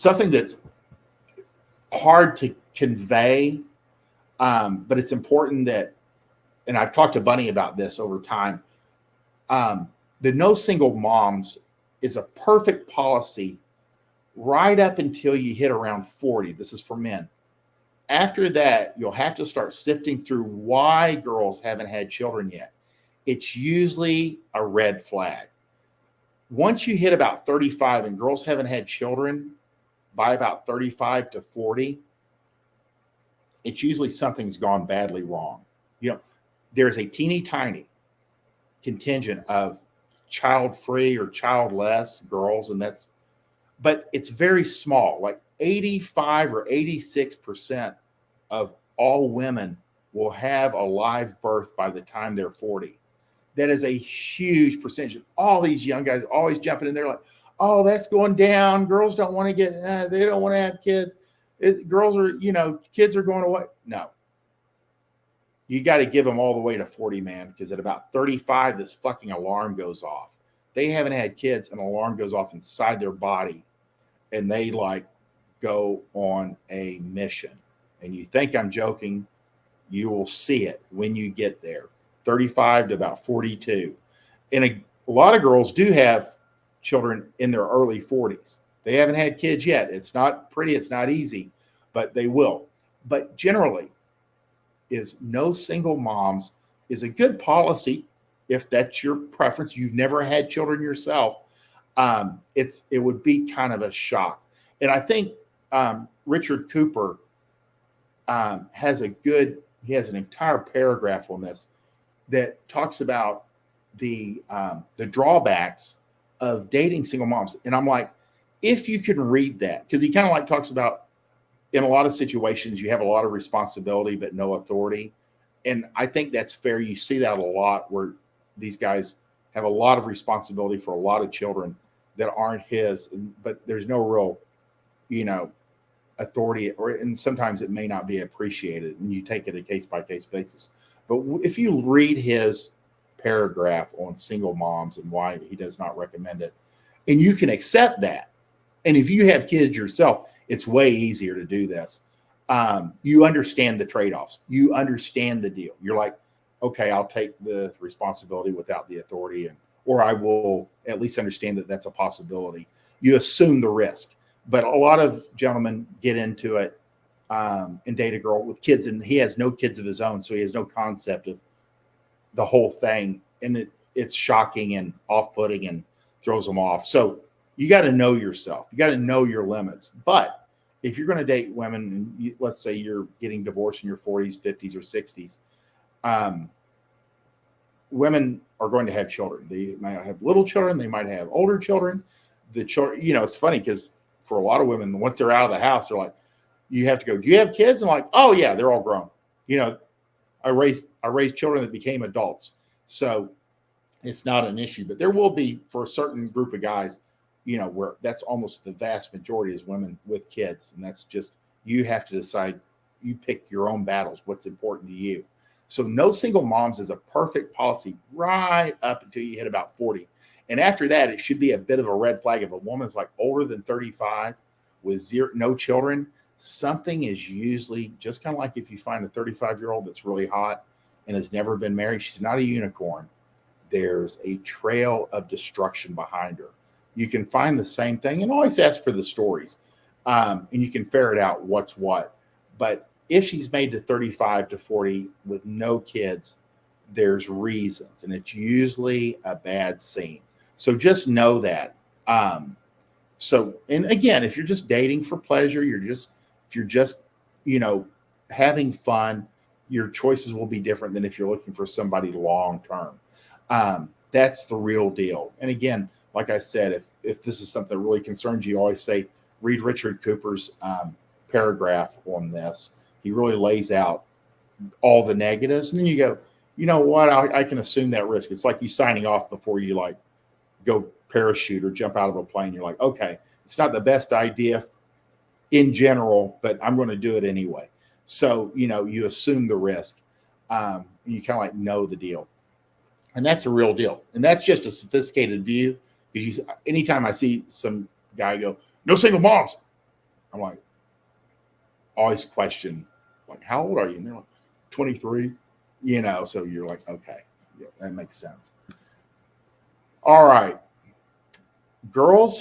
something that's hard to convey, but it's important that, and I've talked to Bunny about this over time, the no single moms is a perfect policy right up until you hit around 40. This is for men. After that, you'll have to start sifting through why girls haven't had children yet. It's usually a red flag. Once you hit about 35 and girls haven't had children by about 35 to 40, it's usually something's gone badly wrong. There's a teeny tiny contingent of child-free or childless girls, but it's very small. Like 85 or 86% of all women will have a live birth by the time they're 40. That is a huge percentage. All these young guys always jumping in there like, oh, that's going down. Girls don't want to they don't want to have kids. Girls are, kids are going away. No. You got to give them all the way to 40, man, because at about 35, this fucking alarm goes off. They haven't had kids, an alarm goes off inside their body, and they go on a mission. And you think I'm joking, you will see it when you get there. 35 to about 42. And a lot of girls do have children in their early 40s. They haven't had kids yet. It's not pretty, it's not easy, but they will. But generally, is no single moms is a good policy if that's your preference. You've never had children yourself. It would be kind of a shock. And I think Richard Cooper has an entire paragraph on this that talks about the drawbacks of dating single moms. And I'm like, if you can read that, because he kind of talks about, in a lot of situations, you have a lot of responsibility, but no authority. And I think that's fair. You see that a lot where these guys have a lot of responsibility for a lot of children that aren't his, but there's no real, authority, and sometimes it may not be appreciated, and you take it a case-by-case basis. But if you read his paragraph on single moms and why he does not recommend it, and you can accept that, and if you have kids yourself, it's way easier to do this. You understand the trade-offs. You understand the deal. You're like, okay, I'll take the responsibility without the authority, or I will at least understand that that's a possibility. You assume the risk. But a lot of gentlemen get into it and date a girl with kids, and he has no kids of his own, so he has no concept of the whole thing, and it's shocking and off-putting and throws them off. So you got to know yourself. You got to know your limits. But if you're going to date women, and let's say you're getting divorced in your 40s, 50s, or 60s, women are going to have children. They might have little children. They might have older children. The children, it's funny because for a lot of women, once they're out of the house, they're like, you have to go, do you have kids? I'm like, oh yeah, they're all grown. I raised children that became adults. So it's not an issue, but there will be for a certain group of guys, where that's almost the vast majority is women with kids. And that's just, you have to decide, you pick your own battles, what's important to you. So no single moms is a perfect policy right up until you hit about 40. And after that, it should be a bit of a red flag. If a woman's older than 35 with no children, something is usually just kind of like if you find a 35-year-old that's really hot and has never been married, she's not a unicorn. There's a trail of destruction behind her. You can find the same thing and always ask for the stories. And you can ferret out what's what. But if she's made to 35 to 40 with no kids, there's reasons, and it's usually a bad scene. So just know that. And again, if you're just dating for pleasure, if you're just, having fun, your choices will be different than if you're looking for somebody long-term. That's the real deal. And again, like I said, if this is something that really concerns you, always say, read Richard Cooper's paragraph on this. He really lays out all the negatives. And then you go, you know what? I can assume that risk. It's like you signing off before you go parachute or jump out of a plane. You're like, okay, it's not the best idea in general, but I'm going to do it anyway. So, you assume the risk and you kind of know the deal. And that's a real deal. And that's just a sophisticated view. Because anytime I see some guy go, no single moms, I'm like, always question, like, how old are you? And they're like, 23. So you're like, okay, yeah, that makes sense. All right, girls